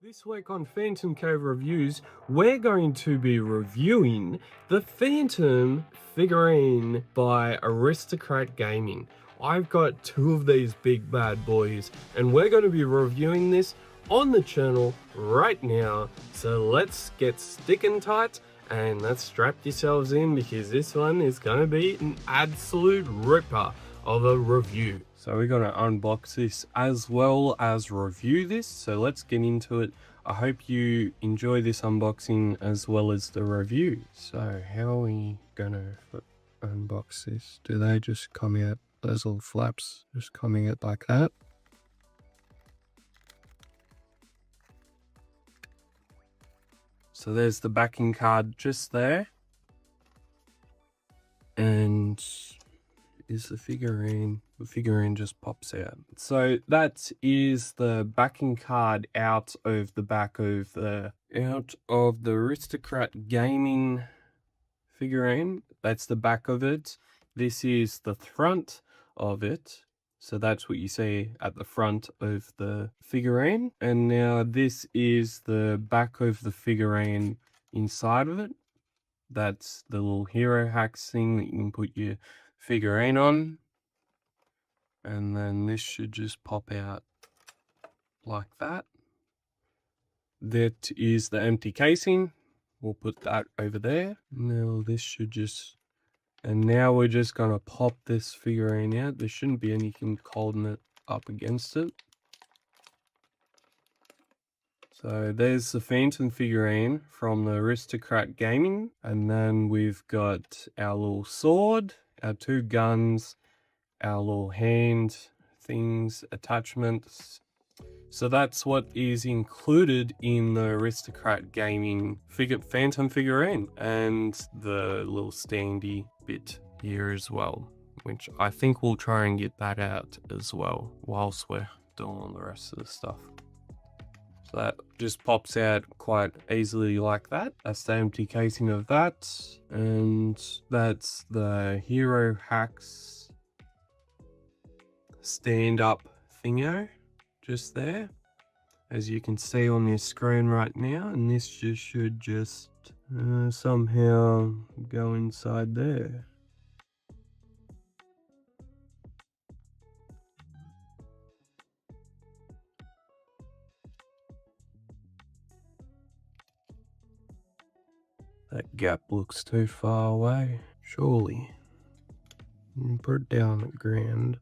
This week on Phantom Cave Reviews, we're going to be reviewing the Phantom figurine by Aristocrat Gaming. I've got two of these big bad boys, and we're going to be reviewing this on the channel right now. So let's get sticking tight and let's strap yourselves in, because this one is going to be an absolute ripper of a review. So we're going to unbox this as well as review this, so let's get into it. I hope you enjoy this unboxing as well as the review. So how are we going to unbox this? Do they just come out, those little flaps just coming out like that? So there's the backing card just there. And is the figurine just pops out. So that is the backing card out of the back of the Aristocrat Gaming figurine. That's the back of it. This is the front of it. So that's what you see at the front of the figurine. And now this is the back of the figurine inside of it. That's the little hero hacks thing that you can put your figurine on, and then this should just pop out like that. That is the empty casing. We'll put that over there. Now this should just, and now we're just gonna pop this figurine out. There shouldn't be anything holding it up against it. So there's the Phantom figurine from the Aristocrat Gaming, and then we've got our little sword, our two guns, our little hand things, attachments. So that's what is included in the Aristocrat Gaming Phantom figurine, and the little standy bit here as well, which I think we'll try and get that out as well whilst we're doing all the rest of the stuff. So that just pops out quite easily like that. That's the empty casing of that. And that's the Hero Hacks stand-up thingo just there, as you can see on your screen right now. And this just should just somehow go inside there. That gap looks too far away, surely. Put it down at ground.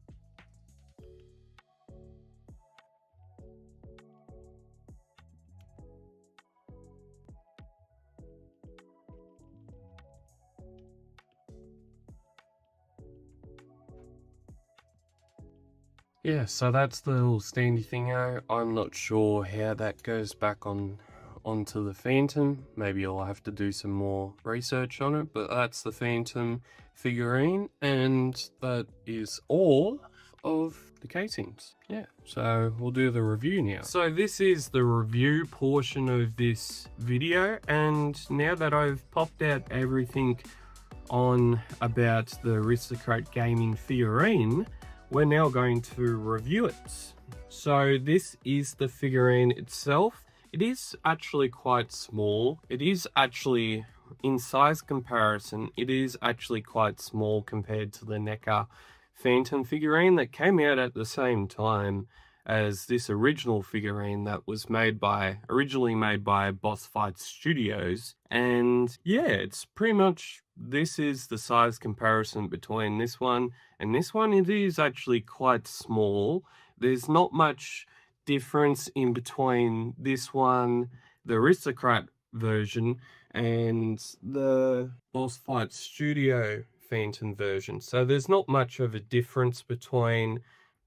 Yeah, so that's the little standy thingo. I'm not sure how that goes back onto the Phantom. Maybe I'll have to do some more research on it, but that's the Phantom figurine, and that is all of the casings. Yeah, so we'll do the review now. So this is the review portion of this video, and now that I've popped out everything on about the Aristocrat Gaming figurine, we're now going to review it. So this is the figurine itself. It is actually quite small. It is actually, in size comparison, it is actually quite small compared to the NECA Phantom figurine that came out at the same time as this original figurine that was originally made by Boss Fight Studios. And yeah, it's pretty much, this is the size comparison between this one and this one. It is actually quite small. There's not much difference in between this one, the Aristocrat version, and the Boss Fight Studio Phantom version. So there's not much of a difference between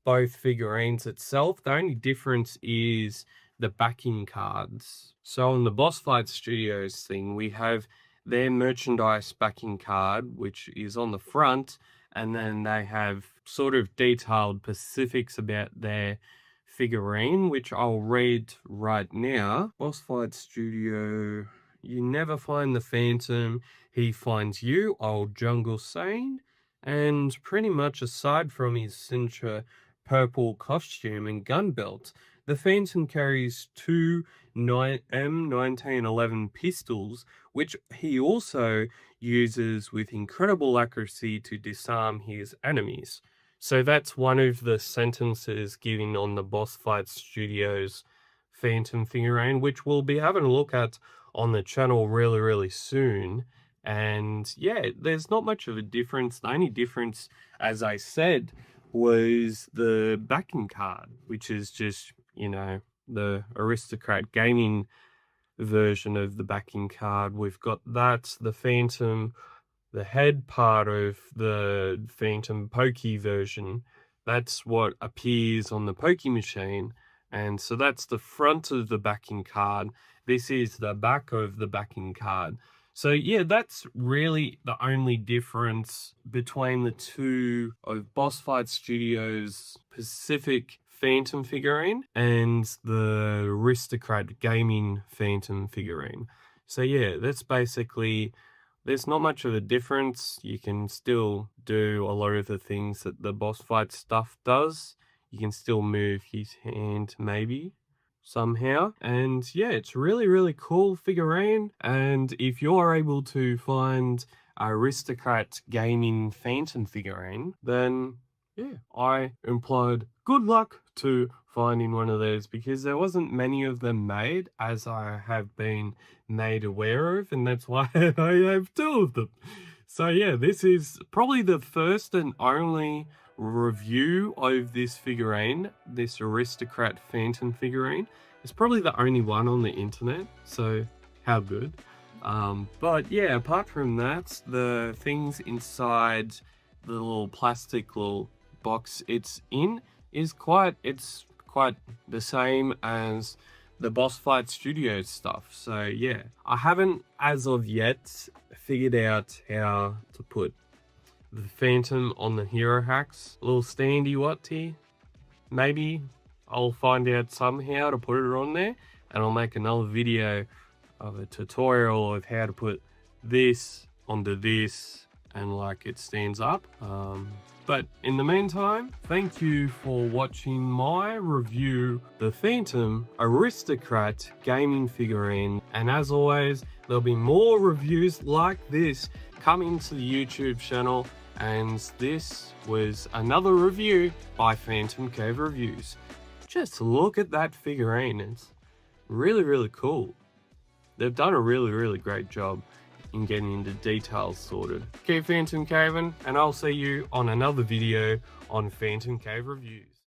both figurines itself. The only difference is the backing cards. So on the Boss Fight Studios thing, we have their merchandise backing card, which is on the front, and then they have sort of detailed specifics about their figurine, which I'll read right now. Boss Fight Studio: you never find the Phantom, he finds you, old jungle saying. And pretty much aside from his signature purple costume and gun belt, The Phantom carries two M1911 pistols, which he also uses with incredible accuracy to disarm his enemies. So that's one of the sentences given on the Boss Fight Studios Phantom figurine, which we'll be having a look at on the channel really soon. And yeah, there's not much of a difference. The only difference, as I said, was the backing card, which is just, you know, the Aristocrat gaming version of the backing card. We've got that, the Phantom, the head part of the Phantom Pokey version. That's what appears on the Pokey machine. And so that's the front of the backing card. This is the back of the backing card. So yeah, that's really the only difference between the two of Boss Fight Studios' Pacific Phantom figurine and the Aristocrat Gaming Phantom figurine. So yeah, that's basically, there's not much of a difference. You can still do a lot of the things that the Boss Fight stuff does. You can still move his hand maybe somehow, and yeah, it's really cool figurine. And if you're able to find Aristocrat Gaming Phantom figurine, then yeah, I implied good luck to finding one of those, because there wasn't many of them made, as I have been made aware of, and that's why I have two of them. So yeah, this is probably the first and only review of this figurine, this Aristocrat Phantom figurine. It's probably the only one on the internet, so how good. But yeah, apart from that, the things inside the little plastic little box it's in is quite the same as the Boss Fight Studios stuff. So yeah, I haven't as of yet figured out how to put the Phantom on the Hero Hacks little standy watty. Maybe I'll find out somehow to put it on there, and I'll make another video of a tutorial of how to put this onto this and like it stands up. But in the meantime, thank you for watching my review, the Phantom Aristocrat Gaming Figurine. And as always, there'll be more reviews like this coming to the YouTube channel. And this was another review by Phantom Cave Reviews. Just look at that figurine. It's really cool. They've done a really great job in getting into details sorted. Keep Phantom Caving, and I'll see you on another video on Phantom Cave Reviews.